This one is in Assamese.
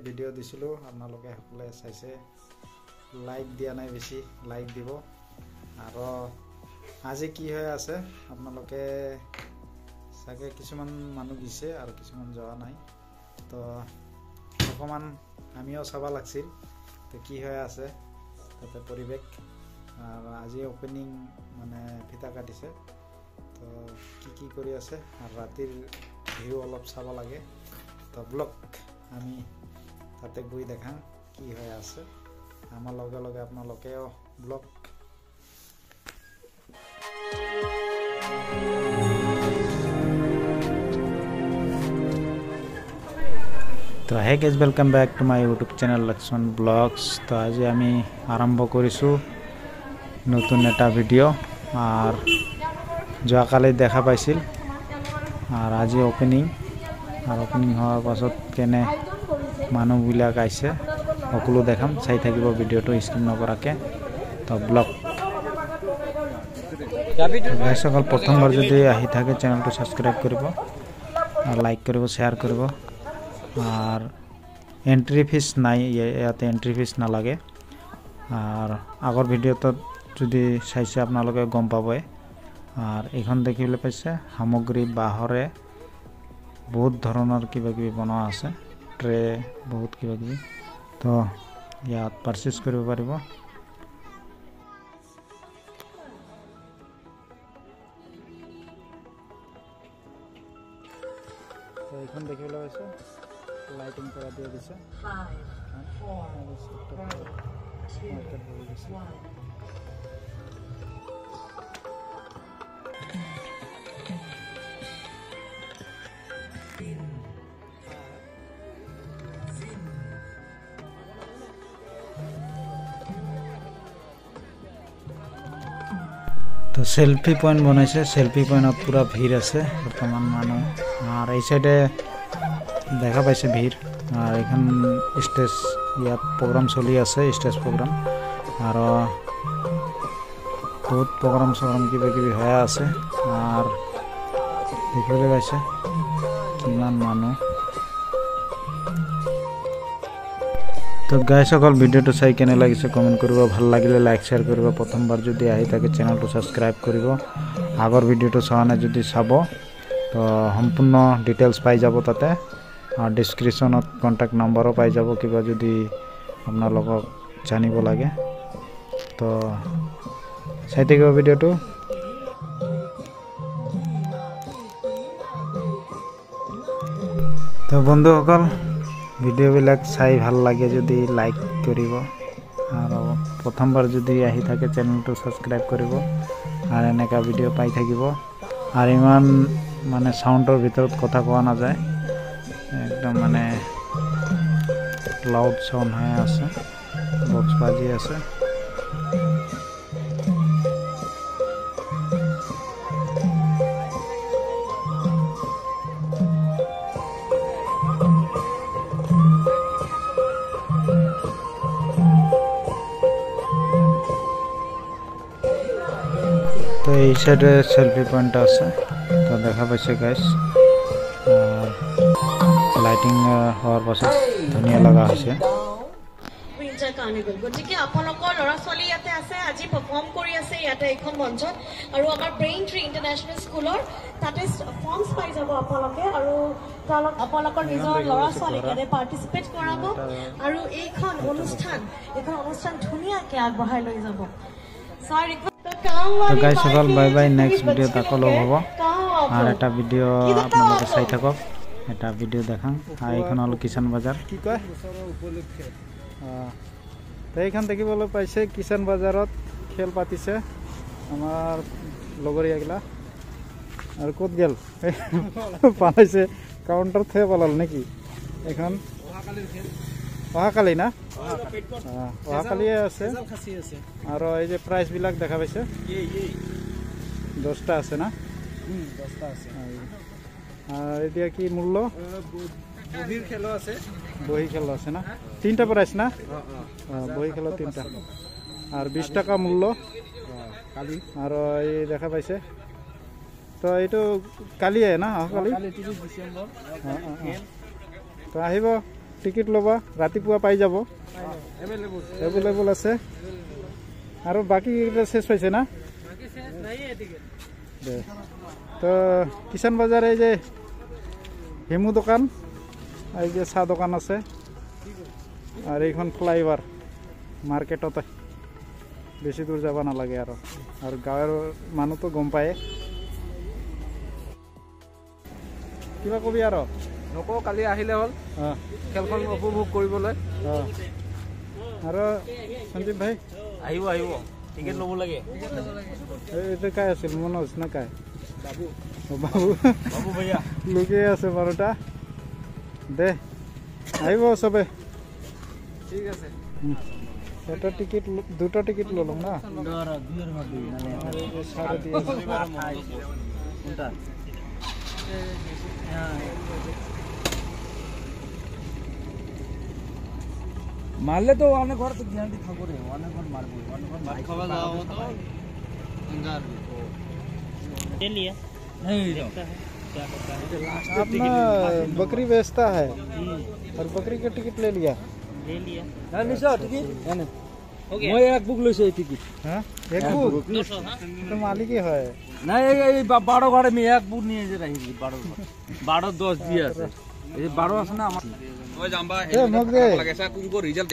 ভিডিও দিছিলো আপোনালোকে সকলে চাইছে লাইক দিয়া নাই বেছি লাইক দিব আৰু আজি কি হৈ আছে আপোনালোকে সাগে কিছুমান মানুহ দিছে আৰু কিছুমান যোৱা নাই তো অকমান আমিও চাবা লাগছিল তো কি হৈ আছে তাতে পৰিবেশ আৰু আজি ওপেনিং মানে ফিতা কাটিছে তো কি কৰি আছে আৰু ৰাতিৰ ভিউ অলপ চাব লাগে তো ব্লগ আমি তাতে গৈ দেখাম কি হৈ আছে আমাৰ লগে লগে আপোনালোকেও ব্লগ তো hey guys welcome back to my YouTube channel Laxman blogs तो आज আমি আৰম্ভ কৰিছো নতুন এটা ভিডিও আৰ যোৱাকালি দেখা পাইছিল আর আজি ওপেনিং আর ওপেনিং হওয়ার পাছত কেনে মানুহবিলাক আইছে সকলো দেখাম চাই থাকিব ভিডিওটো স্কিপ নকৰাকে তো ব্লগ সকল প্ৰথমবাৰ যদি আহি থাকে চ্যানেলটো সাবস্ক্ৰাইব কৰিব আৰ লাইক কৰিব শেয়াৰ কৰিব আৰ এন্ট্ৰি ফিস নাই ইয়াতে এন্ট্ৰি ফিস না লাগে আৰ আগৰ ভিডিওটো যদি চাইছে আপোনালোকে গম পাবই আৰ এখন দেখিবলৈ পাইছে সামগ্ৰী বাহৰে বহুত ধৰণৰ কিবা কিবি বনোৱা আছে ট্ৰে বহুত কিবা কিবি তো ইয়াত পাৰচেজ কৰিব পাৰিব তো এখন দেখিবলৈ পাইছে লাইটিং করা দিয়ে দিছে 5 4 তো সেলফি পয়েন্ট বনাইছে সেলফি পয়েন্টত পুরা ভিড় আছে বর্তমান মানুষ আর এই সাইডে দেখা পাইছে ভিড় আর এখন স্টেজ ইয়াত প্রোগ্রাম চলি আছে স্টেজ প্রোগ্রাম আর বহুত প্রোগ্রাম কিবা কিবি হয়ে আছে আর দেখিবলৈ পাইছে কিমান মানুহ তো গাইস সকল ভিডিওটো চাই কেনে লাগিছে কমেন্ট কৰিব ভাল লাগিলে লাইক শেয়াৰ কৰিব প্ৰথমবাৰ যদি আহি থাকে চ্যানেলটো সাবস্ক্ৰাইব কৰিব আগৰ ভিডিওটো চোৱা নাই যদি চাব তো সম্পূৰ্ণ ডিটেইলস পাই যাব তাতে আর ডেসক্রিপশনত কন্টাক্ট নাম্বারও পাই যাব কিবা যদি আপোনালোকক জানিব লাগে তো চাই থাকিব ভিডিওটো তো বন্ধুসকল ভিডিওবিলাক চাই ভাল লাগে যদি লাইক কৰিব আৰু প্ৰথমবাৰ যদি আহি থাকে চ্যানেলটো সাবস্ক্ৰাইব কৰিব আৰ এনেকা ভিডিও পাই থাকিব আৰ ইমান মানে সাউন্ডৰ ভিতৰত কথা কোৱা না যায় একদম মানে লাউড সাউন্ড হয়ে আছে বক্স বাজি আছে তো এই সাইডে সেলফি পয়েন্ট আছে তো দেখা পাইছে গাইস লাইটিং হওয়ার পাছত ধুনিয়া লাগা হৈছে উইন্টার কার্নিভাল গতিকে আপোনালোকৰ লৰা ছোৱালী ইয়াতে আছে আজি পাৰফৰ্ম কৰি আছে ইয়াতে এখন মঞ্চত আৰু আমাৰ ব্ৰেইন ট্ৰি ইন্টাৰনেশনাল স্কুলৰ তাতে ফৰ্মস পাই যাব আপোনালোকে আৰু আপোনালোকৰ নিজৰ লৰা ছোৱালী ইয়াতে পাৰ্টিসিপেট কৰাব আৰু এইখন অনুষ্ঠান ধুনিয়াকৈ আগবঢ়াই লৈ যাব সরি তো গাইস সকল বাই বাই নেক্সট ভিডিও তাকো লগ হ'ব আর এটা ভিডিও আপোনালোকে চাই থাকক এটা ভিডিও দেখাম আর এইখন হল কিষাণ বাজার কি কয় উপলক্ষে তো এইখান দেখিবলৈ পাইছে কিষাণ বাজাৰত খেল পাতিছে আমাৰ লগৰীয়াগিলা আৰু ক'ত গেল পালাইছে কাউন্টার থেকে পালাল নাকি এখন অহাকালি না অহাকালিয়ে আছে আর এই যে প্রাইস বিলাক দেখা পাইছে 10টা আছে না 10টা আছে আর এটা কি মূল্য বহির খেলো আছে না 3টা প্রাইস না বহি খেলো 3টা আর 20 টাকা মূল্য কালি আর এই দেখা পাইছে তো এইটো কালি না অহাকালি 30 ডিসেম্বৰ তো আহিব টিকেট ল'বা ৰাতিপুৱা পাই যাব এভেইলেবল আছে আৰু বাকী শেষ হৈছে না তো কিষাণ বাজাৰ এই যে হেমু দোকান এই যে চাহ দোকান আছে আৰ এইখন ফ্লাইওভাৰ মাৰ্কেটতে বেশি দূৰ যাব নালাগে আৰ গাঁৱৰ মানুহ তো গম পায় কিবা কবি আৰু নকো কালি আহিলে হল খেলখন উপভোগ কৰিবলৈ আৰু সঞ্জীৱ ভাই আহিব আহিব টিকেট ল'ব লাগে এইটো কাই আছিল মনোজ না কাই বাবু বাবু বাবু ভাইয়া লুকিয়ে আছে বাৰুটা দে আহিব চবে ঠিক আছে এটা টিকিট দুটো টিকিট ললাম না মারলে তো অনেক ঘর তো গ্যারান্টি থাকবো রে অনেক ঘর মারবো অনেক ঘর মার খাওয়া দাওয়া তো अंगार ले लिया नहीं अपना बकरी बेचता है और बकरी का टिकट ले लिया ना निशा टिकट हो गया मैं एक बुक लइसे टिकट हां एक बुक 200 हां तो मालिक ही है না এই 12 ঘরে আমি এক বুক নিয়ে যে রাখি 12 10 দিয়ে আছে এই 12 আছে না আমার ওই জাম্বা এ মগ দে লাগে কোন কো রিজাল্ট